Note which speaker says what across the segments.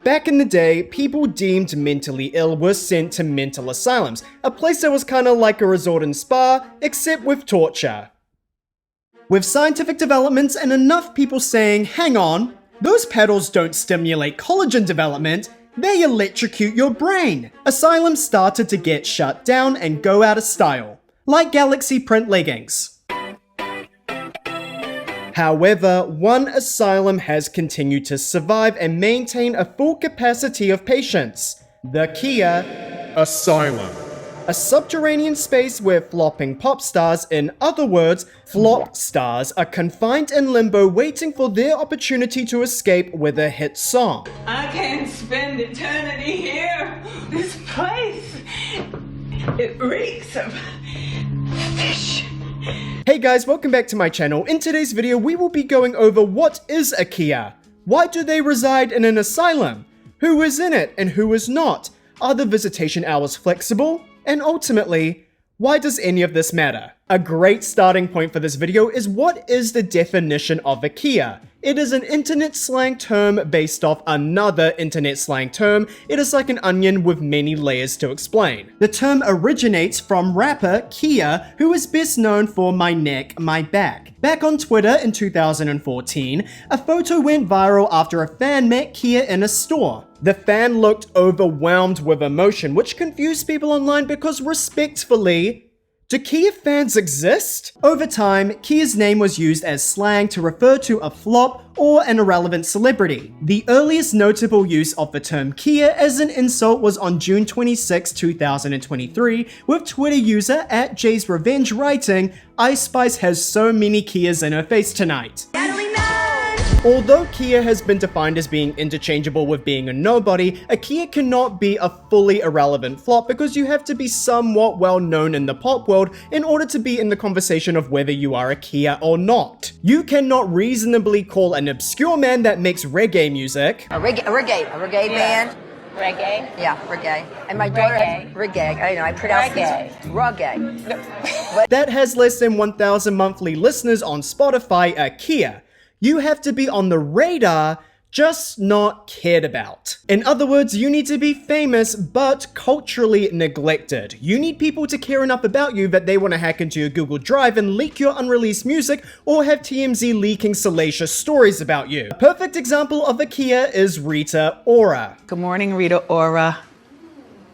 Speaker 1: Back in the day, people deemed mentally ill were sent to mental asylums, a place that was kinda like a resort and spa, except with torture. With scientific developments and enough people saying, hang on, those pedals don't stimulate collagen development, they electrocute your brain, asylums started to get shut down and go out of style, like galaxy print leggings. However, one asylum has continued to survive and maintain a full capacity of patients, the Kia
Speaker 2: Asylum.
Speaker 1: a subterranean space where flopping pop stars, in other words, flop stars, are confined in limbo waiting for their opportunity to escape with a hit song.
Speaker 3: I can't spend eternity here. This place, it reeks of fish.
Speaker 1: Hey guys, welcome back to my channel. In today's video, we will be going over what is a Kia? Why do they reside in an asylum? Who is in it and who is not? Are the visitation hours flexible? And ultimately, why does any of this matter? A great starting point for this video is what is the definition of a Kia? It is an internet slang term based off another internet slang term. It is like an onion with many layers to explain. The term originates from rapper Kia, who is best known for My Neck, My Back. Back on Twitter in 2014, a photo went viral after a fan met Kia in a store. The fan looked overwhelmed with emotion, which confused people online because respectfully, do Kia fans exist? Over time, Kia's name was used as slang to refer to a flop or an irrelevant celebrity. The earliest notable use of the term Kia as an insult was on June 26, 2023, with Twitter user @Jay'sRevenge writing, "Ice Spice has so many Kias in her face tonight." Although Kia has been defined as being interchangeable with being a nobody, a Kia cannot be a fully irrelevant flop because you have to be somewhat well known in the pop world in order to be in the conversation of whether you are a Kia or not. You cannot reasonably call an obscure man that makes reggae music
Speaker 4: A reggae band.
Speaker 5: Reggae.
Speaker 4: Yeah, reggae. And my daughter has reggae. I know, I pronounce
Speaker 5: Reggae.
Speaker 4: this reggae.
Speaker 1: that has less than 1,000 monthly listeners on Spotify a Kia. You have to be on the radar, just not cared about. In other words, you need to be famous, but culturally neglected. You need people to care enough about you that they want to hack into your Google Drive and leak your unreleased music, or have TMZ leaking salacious stories about you. A perfect example of a Kia is Rita Ora.
Speaker 3: Good morning, Rita Ora.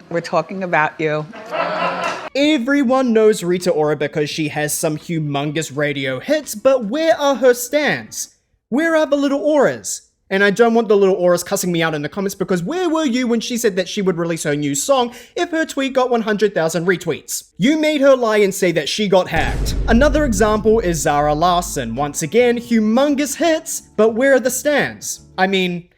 Speaker 3: We're talking about you.
Speaker 1: Everyone knows Rita Ora because she has some humongous radio hits, but where are her stans? Where are the little auras? And I don't want the little auras cussing me out in the comments because where were you when she said that she would release her new song if her tweet got 100,000 retweets? You made her lie and say that she got hacked. Another example is Zara Larsson. Once again, humongous hits, but where are the stans? I mean,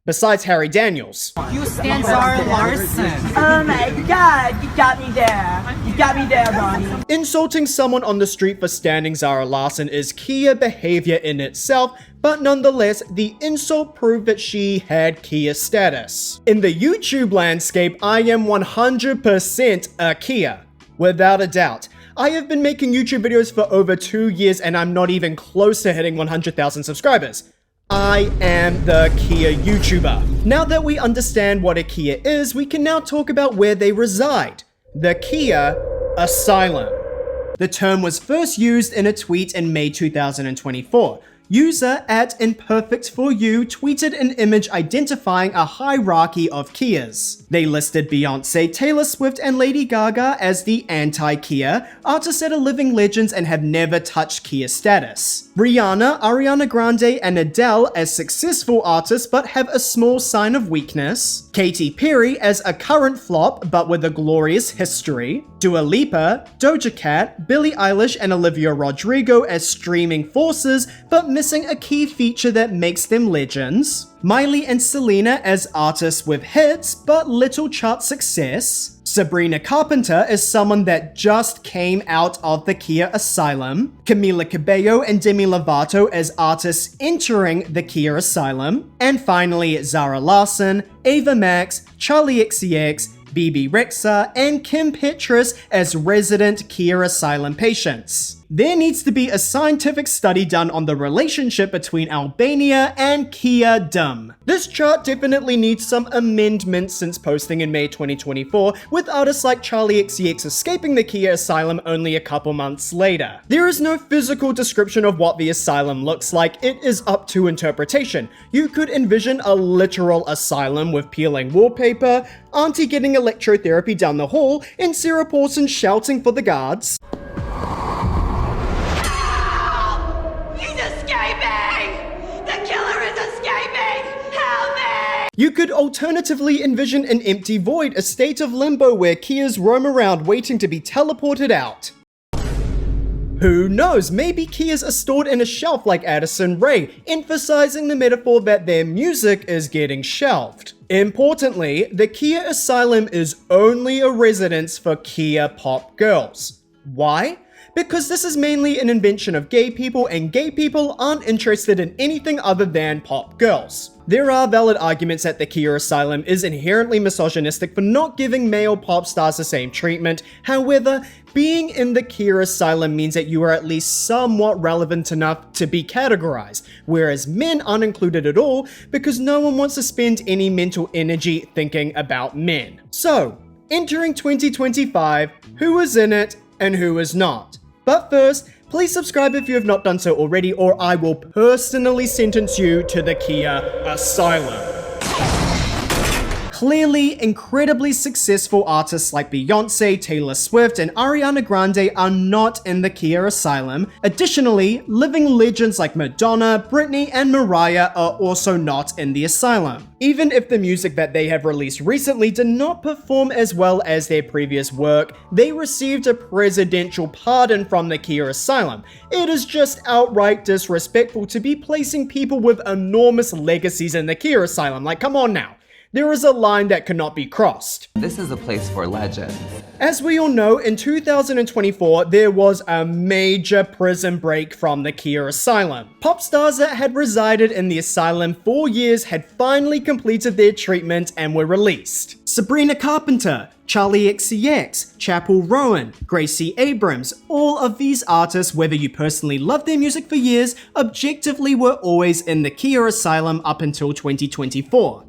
Speaker 1: besides Harry Daniels.
Speaker 6: You stand Zara Larsson.
Speaker 5: Oh my god, you got me there. You got me there, Ronnie.
Speaker 1: Insulting someone on the street for standing Zara Larsson is Kia behavior in itself, but nonetheless, the insult proved that she had Kia status. In the YouTube landscape, I am 100% a Kia. Without a doubt. I have been making YouTube videos for over 2 years and I'm not even close to hitting 100,000 subscribers. I am the Kia YouTuber. Now that we understand what a Kia is, we can now talk about where they reside. The Kia Asylum. The term was first used in a tweet in May 2024. User @imperfect4u tweeted an image identifying a hierarchy of Kias. They listed Beyonce, Taylor Swift, and Lady Gaga as the anti-Kia, artists that are living legends and have never touched Kia status. Rihanna, Ariana Grande, and Adele as successful artists but have a small sign of weakness. Katy Perry as a current flop but with a glorious history. Dua Lipa, Doja Cat, Billie Eilish, and Olivia Rodrigo as streaming forces but missing a key feature that makes them legends. Miley and Selena as artists with hits but little chart success. Sabrina Carpenter is someone that just came out of the Kia Asylum. Camila Cabello and Demi Lovato as artists entering the Kia Asylum. And finally, Zara Larsson, Ava Max, Charlie XCX, BB Rexa, and Kim Petras as resident Kia Asylum patients. There needs to be a scientific study done on the relationship between Albania and Kia Asylum. This chart definitely needs some amendments since posting in May 2024, with artists like Charli XCX escaping the Kia Asylum only a couple months later. There is no physical description of what the asylum looks like, it is up to interpretation. You could envision a literal asylum with peeling wallpaper, Auntie getting electrotherapy down the hall, and Sarah Paulson shouting for the guards. You could alternatively envision an empty void, a state of limbo where Kias roam around waiting to be teleported out. Who knows, maybe Kias are stored in a shelf like Addison Rae, emphasizing the metaphor that their music is getting shelved. Importantly, the Kia Asylum is only a residence for Kia pop girls. Why? Because this is mainly an invention of gay people, and gay people aren't interested in anything other than pop girls. There are valid arguments that the Kia Asylum is inherently misogynistic for not giving male pop stars the same treatment. However, being in the Kia Asylum means that you are at least somewhat relevant enough to be categorized, whereas men aren't included at all because no one wants to spend any mental energy thinking about men. So, entering 2025, who is in it and who is not? But first, please subscribe if you have not done so already, or I will personally sentence you to the Kia Asylum. Clearly, incredibly successful artists like Beyonce, Taylor Swift, and Ariana Grande are not in the Kia Asylum. Additionally, living legends like Madonna, Britney, and Mariah are also not in the asylum. Even if the music that they have released recently did not perform as well as their previous work, they received a presidential pardon from the Kia Asylum. It is just outright disrespectful to be placing people with enormous legacies in the Kia Asylum. Like, come on now. There is a line that cannot be crossed.
Speaker 6: This is a place for legends.
Speaker 1: As we all know, in 2024, there was a major prison break from the Kia Asylum. Pop stars that had resided in the asylum for years had finally completed their treatment and were released. Sabrina Carpenter, Charli XCX, Chappell Roan, Gracie Abrams, all of these artists, whether you personally loved their music for years, objectively were always in the Kia Asylum up until 2024.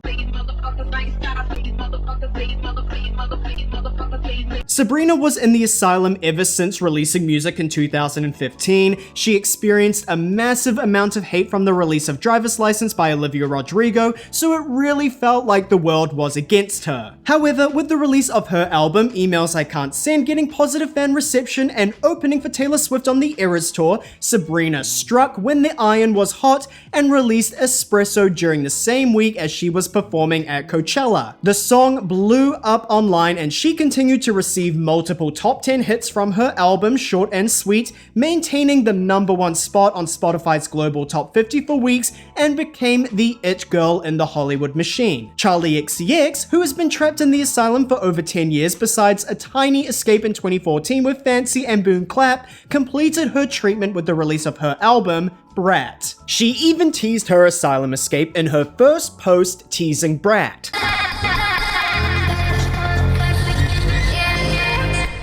Speaker 1: Sabrina was in the asylum ever since releasing music in 2015. She experienced a massive amount of hate from the release of Driver's License by Olivia Rodrigo, so it really felt like the world was against her. However, with the release of her album, Emails I Can't Send, getting positive fan reception and opening for Taylor Swift on the Eras Tour, Sabrina struck when the iron was hot and released Espresso during the same week as she was performing at Coachella. The song blew up online and she continued to receive multiple top 10 hits from her album Short and Sweet, maintaining the #1 spot on Spotify's global top 50 for weeks, and became the it girl in the Hollywood machine. Charli XCX, who has been trapped in the asylum for over 10 years besides a tiny escape in 2014 with Fancy and Boom Clap, completed her treatment with the release of her album, Brat. She even teased her asylum escape in her first post teasing Brat.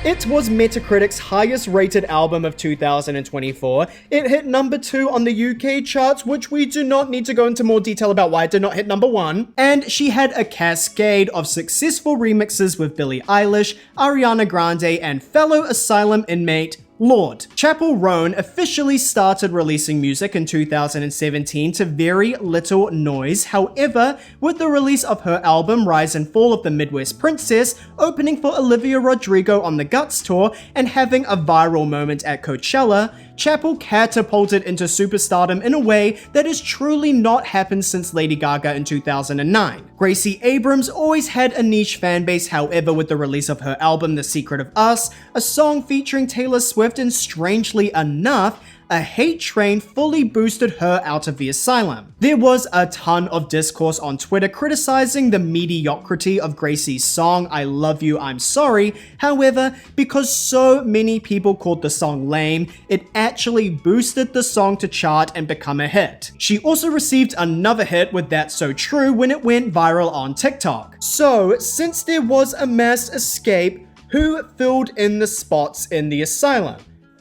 Speaker 1: It was Metacritic's highest rated album of 2024. It hit #2 on the UK charts, which we do not need to go into more detail about why it did not hit #1. And she had a cascade of successful remixes with Billie Eilish, Ariana Grande, and fellow asylum inmate Lorde. Chappell Roan officially started releasing music in 2017 to very little noise. However, with the release of her album Rise and Fall of the Midwest Princess, opening for Olivia Rodrigo on the Guts tour, and having a viral moment at Coachella, Chappell catapulted into superstardom in a way that has truly not happened since Lady Gaga in 2009. Gracie Abrams always had a niche fanbase, however, with the release of her album The Secret of Us, a song featuring Taylor Swift, and strangely enough, a hate train fully boosted her out of the asylum. There was a ton of discourse on Twitter criticizing the mediocrity of Gracie's song, I Love You, I'm Sorry. However, because so many people called the song lame, it actually boosted the song to chart and become a hit. She also received another hit with That's So True when it went viral on TikTok. So, since there was a mass escape, who filled in the spots in the asylum?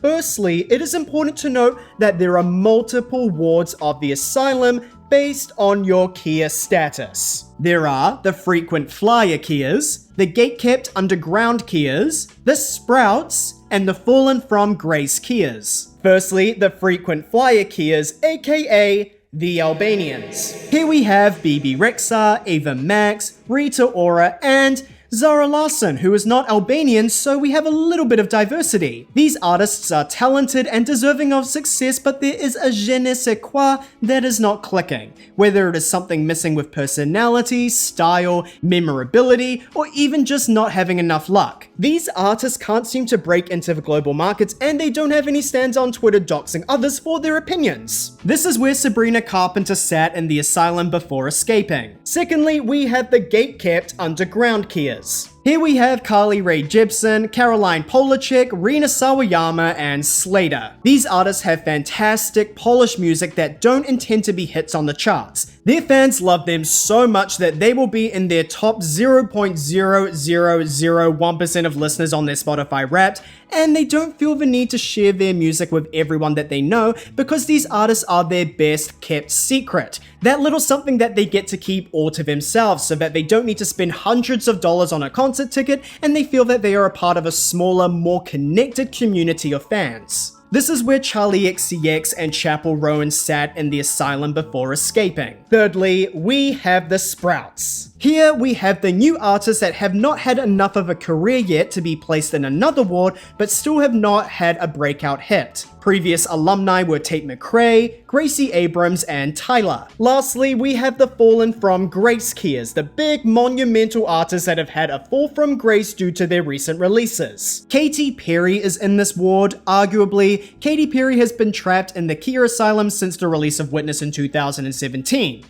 Speaker 1: Firstly, it is important to note that there are multiple wards of the asylum based on your Kia status. There are the frequent flyer Kias, the gate-kept underground Kias, the Sprouts, and the fallen from grace Kias. Firstly, the frequent flyer Kias, aka the Albanians. Here we have BB Rexha, Ava Max, Rita Ora, and Zara Larsson, who is not Albanian, so we have a little bit of diversity. These artists are talented and deserving of success, but there is a je ne sais quoi that is not clicking. Whether it is something missing with personality, style, memorability, or even just not having enough luck. These artists can't seem to break into the global markets, and they don't have any stands on Twitter doxing others for their opinions. This is where Sabrina Carpenter sat in the asylum before escaping. Secondly, we have the gate-kept underground Kias. Here we have Carly Rae Jepsen, Caroline Polachek, Rina Sawayama, and Slater. These artists have fantastic, polished music that don't intend to be hits on the charts. Their fans love them so much that they will be in their top 0.0001% of listeners on their Spotify Wrapped, and they don't feel the need to share their music with everyone that they know because these artists are their best kept secret. That little something that they get to keep all to themselves so that they don't need to spend hundreds of dollars on a concert ticket and they feel that they are a part of a smaller, more connected community of fans. This is where Charlie XCX and Chapel Rowan sat in the asylum before escaping. Thirdly, we have the Sprouts. Here we have the new artists that have not had enough of a career yet to be placed in another ward, but still have not had a breakout hit. Previous alumni were Tate McRae, Gracie Abrams, and Tyler. Lastly, we have the fallen from grace Kias, the big monumental artists that have had a fall from grace due to their recent releases. Katy Perry is in this ward. Arguably, Katy Perry has been trapped in the Kia Asylum since the release of Witness in 2017.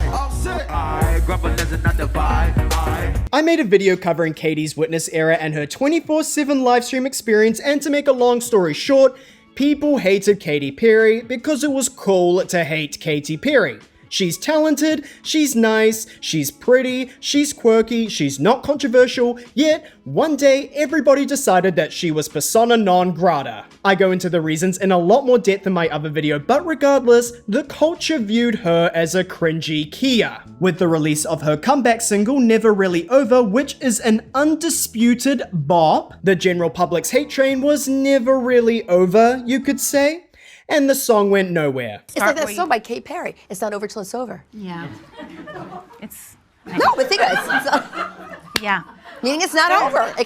Speaker 1: I made a video covering Katy's Witness era and her 24/7 livestream experience, and to make a long story short, people hated Katy Perry because it was cool to hate Katy Perry. She's talented, she's nice, she's pretty, she's quirky, she's not controversial, yet one day everybody decided that she was persona non grata. I go into the reasons in a lot more depth in my other video, but regardless, the culture viewed her as a cringy Kia. With the release of her comeback single Never Really Over, which is an undisputed bop, the general public's hate train was never really over, you could say. And the song went nowhere.
Speaker 4: It's like that song by Katy Perry. It's not over till it's over.
Speaker 2: Yeah. It's.
Speaker 4: No, but think about it.
Speaker 2: Yeah.
Speaker 4: Meaning it's not over. It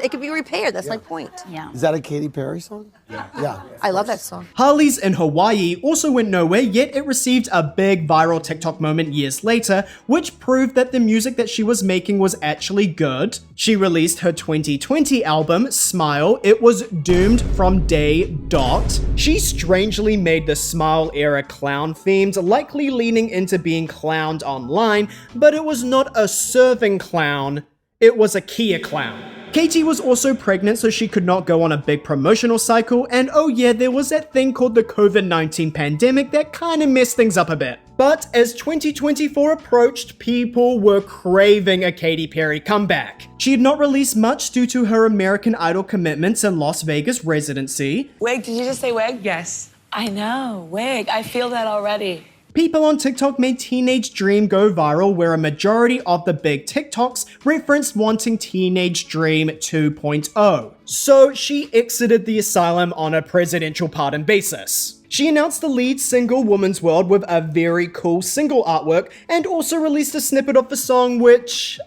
Speaker 4: could be repaired. That's my point.
Speaker 2: Yeah.
Speaker 7: Is that a Katy Perry song? Yeah.
Speaker 4: I love that song.
Speaker 1: Harley's in Hawaii also went nowhere, yet it received a big viral TikTok moment years later, which proved that the music that she was making was actually good. She released her 2020 album, Smile. It was doomed from day dot. She strangely made the Smile era clown themed, likely leaning into being clowned online, but it was not a serving clown. It was a Kia clown. Katy was also pregnant, so she could not go on a big promotional cycle, and oh yeah, there was that thing called the COVID-19 pandemic that kinda messed things up a bit. But as 2024 approached, people were craving a Katy Perry comeback. She had not released much due to her American Idol commitments and Las Vegas residency.
Speaker 8: Wig, did you just say wig?
Speaker 6: Yes.
Speaker 8: I know, wig. I feel that already.
Speaker 1: People on TikTok made Teenage Dream go viral, where a majority of the big TikToks referenced wanting Teenage Dream 2.0. So she exited the asylum on a presidential pardon basis. She announced the lead single Woman's World with a very cool single artwork and also released a snippet of the song which,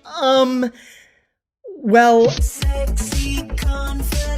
Speaker 1: well... Sexy, confident.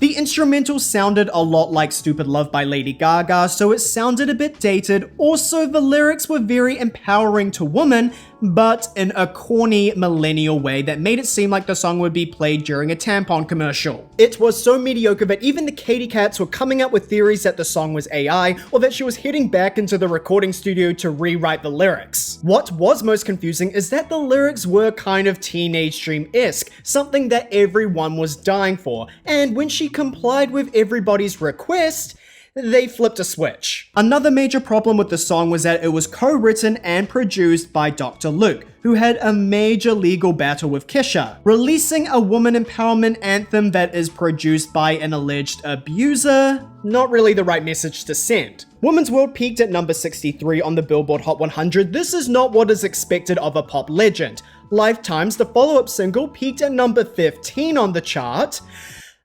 Speaker 1: The instrumental sounded a lot like Stupid Love by Lady Gaga, so it sounded a bit dated. Also, the lyrics were very empowering to women, but in a corny millennial way that made it seem like the song would be played during a tampon commercial. It was so mediocre that even the Katy Cats were coming up with theories that the song was AI, or that she was heading back into the recording studio to rewrite the lyrics. What was most confusing is that the lyrics were kind of Teenage Dream-esque, something that everyone was dying for, and when she complied with everybody's request, they flipped a switch. Another major problem with the song was that it was co-written and produced by Dr. Luke, who had a major legal battle with Kesha. Releasing a woman empowerment anthem that is produced by an alleged abuser? Not really the right message to send. Woman's World peaked at number 63 on the Billboard Hot 100. This is not what is expected of a pop legend. Lifetime's, the follow-up single, peaked at number 15 on the chart.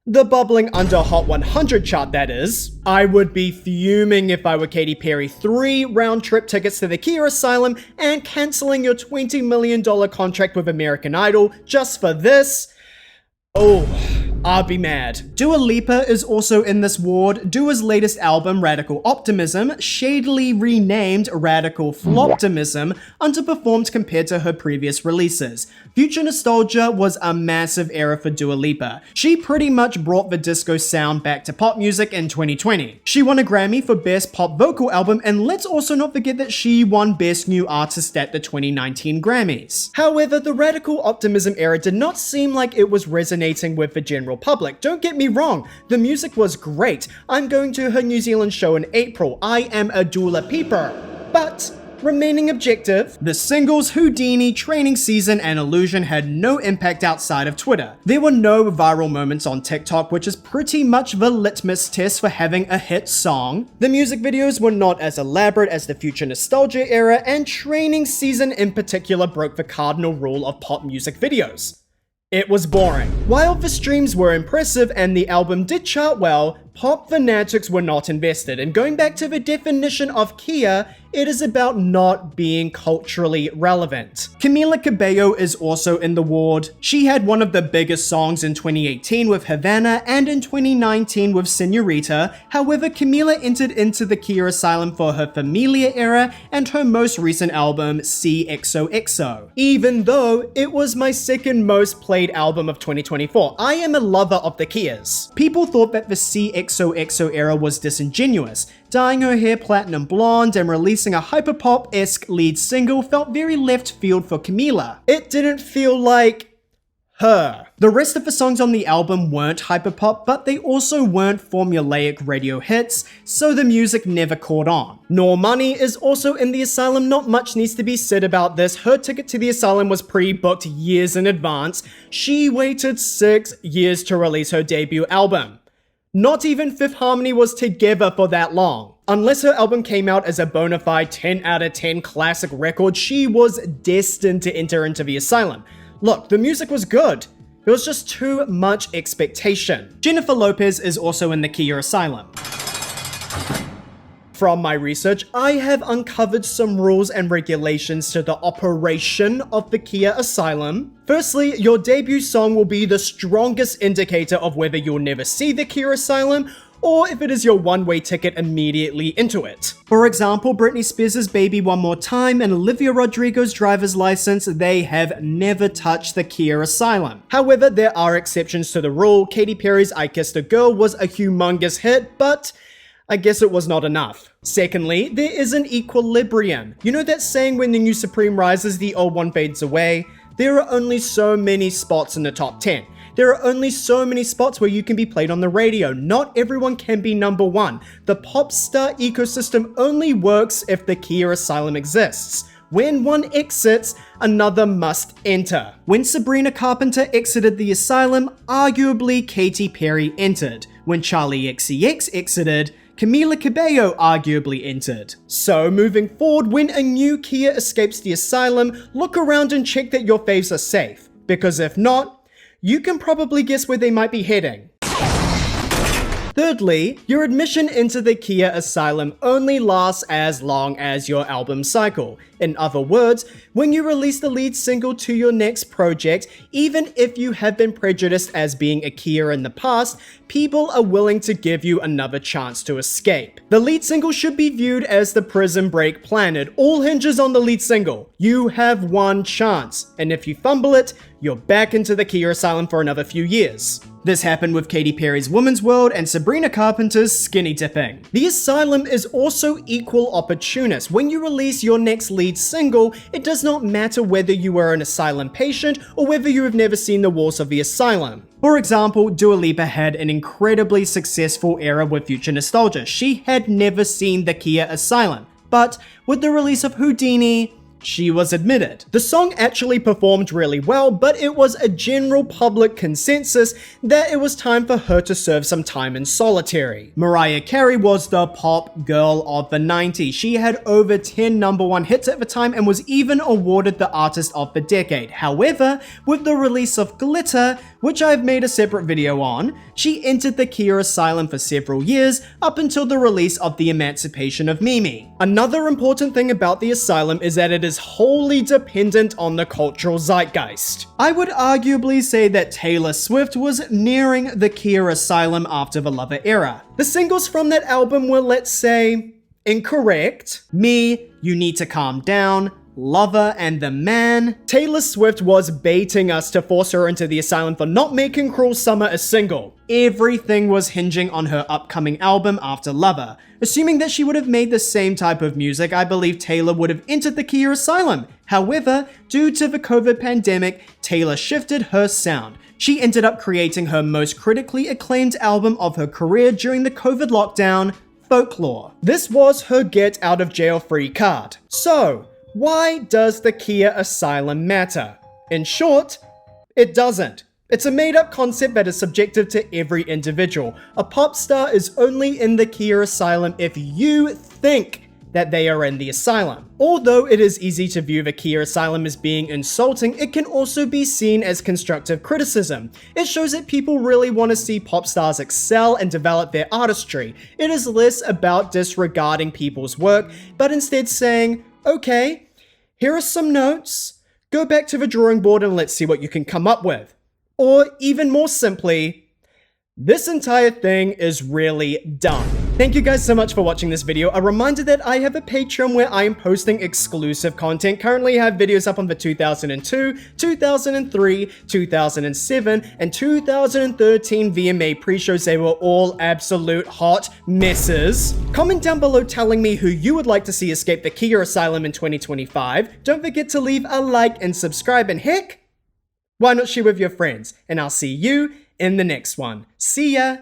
Speaker 1: The bubbling under Hot 100 chart, that is. I would be fuming if I were Katy Perry. 3 round-trip tickets to the Kia Asylum and cancelling your $20 million contract with American Idol just for this. Oh, I'd be mad. Dua Lipa is also in this ward. Dua's latest album, Radical Optimism, shadily renamed Radical Floptimism, underperformed compared to her previous releases. Future nostalgia was a massive era for Dua Lipa. She pretty much brought the disco sound back to pop music in 2020. She won a Grammy for Best Pop Vocal Album, and let's also not forget that she won Best New Artist at the 2019 Grammys. However, the Radical Optimism era did not seem like it was resonating with the general public. Don't get me wrong, the music was great. I'm going to her New Zealand show in April. I am a Dua Peeper. But remaining objective, the singles Houdini, Training Season, and Illusion had no impact outside of Twitter. There were no viral moments on TikTok, which is pretty much the litmus test for having a hit song. The music videos were not as elaborate as the Future Nostalgia era, and Training Season in particular broke the cardinal rule of pop music videos. It was boring. While the streams were impressive and the album did chart well, pop fanatics were not invested, and going back to the definition of Kia, it is about not being culturally relevant. Camila Cabello is also in the ward. She had one of the biggest songs in 2018 with Havana and in 2019 with Señorita. However, Camila entered into the Kia Asylum for her Familia era and her most recent album, CXOXO. Even though it was my second most played album of 2024, I am a lover of the Kias. People thought that the CXOXO era was disingenuous. Dyeing her hair platinum blonde and releasing a hyperpop-esque lead single felt very left field for Camila. It didn't feel like her. The rest of the songs on the album weren't hyperpop, but they also weren't formulaic radio hits, so the music never caught on. Normani is also in the Asylum. Not much needs to be said about this. Her ticket to the Asylum was pre-booked years in advance. She waited 6 years to release her debut album. Not even Fifth Harmony was together for that long. Unless her album came out as a bona fide 10 out of 10 classic record, she was destined to enter into the Asylum. Look, the music was good. There was just too much expectation. Jennifer Lopez is also in the Kia Asylum. From my research, I have uncovered some rules and regulations to the operation of the Kia Asylum. Firstly, your debut song will be the strongest indicator of whether you'll never see the Kia Asylum or if it is your one-way ticket immediately into it. For example, Britney Spears' Baby One More Time and Olivia Rodrigo's Driver's License, they have never touched the Kia Asylum. However, there are exceptions to the rule. Katy Perry's I Kissed a Girl was a humongous hit, but I guess it was not enough. Secondly, there is an equilibrium. You know that saying, when the new supreme rises, the old one fades away? There are only so many spots in the top 10. There are only so many spots where you can be played on the radio. Not everyone can be number one. The pop star ecosystem only works if the Kia Asylum exists. When one exits, another must enter. When Sabrina Carpenter exited the Asylum, arguably Katy Perry entered. When Charlie XCX exited, Camila Cabello arguably entered. So moving forward, when a new Kia escapes the Asylum, look around and check that your faves are safe. Because if not, you can probably guess where they might be heading. Thirdly, your admission into the Kia Asylum only lasts as long as your album cycle. In other words, when you release the lead single to your next project, even if you have been prejudiced as being a Kia in the past, people are willing to give you another chance to escape. The lead single should be viewed as the prison break plan. It all hinges on the lead single. You have one chance, and if you fumble it, you're back into the Kia Asylum for another few years. This happened with Katy Perry's Woman's World and Sabrina Carpenter's Skinny Dipping. The Asylum is also equal opportunist. When you release your next lead lead single, it does not matter whether you are an asylum patient or whether you have never seen the walls of the asylum. For example, Dua Lipa had an incredibly successful era with future nostalgia. She had never seen the Kia Asylum, but with the release of Houdini, she was admitted. The song actually performed really well, but it was a general public consensus that it was time for her to serve some time in solitary. Mariah Carey was the pop girl of the 90s. She had over 10 #1 hits at the time and was even awarded the Artist of the Decade. However, with the release of Glitter, which I've made a separate video on, she entered the Kia Asylum for several years, up until the release of The Emancipation of Mimi. Another important thing about the asylum is that it is wholly dependent on the cultural zeitgeist. I would arguably say that Taylor Swift was nearing the Kia Asylum after the Lover era. The singles from that album were, let's say, Incorrect, Me, You Need to Calm Down, Lover, and The Man. Taylor Swift was baiting us to force her into the asylum for not making Cruel Summer a single. Everything was hinging on her upcoming album after Lover. Assuming that she would have made the same type of music, I believe Taylor would have entered the Kia Asylum. However, due to the COVID pandemic, Taylor shifted her sound. She ended up creating her most critically acclaimed album of her career during the COVID lockdown, Folklore. This was her get out of jail free card. So, why does the Kia Asylum matter? In short, it doesn't. It's a made-up concept that is subjective to every individual. A pop star is only in the Kia Asylum if you think that they are in the asylum. Although it is easy to view the Kia Asylum as being insulting, it can also be seen as constructive criticism. It shows that people really want to see pop stars excel and develop their artistry. It is less about disregarding people's work, but instead saying, okay, here are some notes, go back to the drawing board and let's see what you can come up with. Or even more simply, this entire thing is really dumb. Thank you guys so much for watching this video. A reminder that I have a Patreon where I am posting exclusive content. Currently I have videos up on the 2002, 2003, 2007, and 2013 VMA pre-shows. They were all absolute hot messes. Comment down below telling me who you would like to see escape the Kia Asylum in 2025. Don't forget to leave a like and subscribe, and heck, why not share with your friends? And I'll see you in the next one. See ya!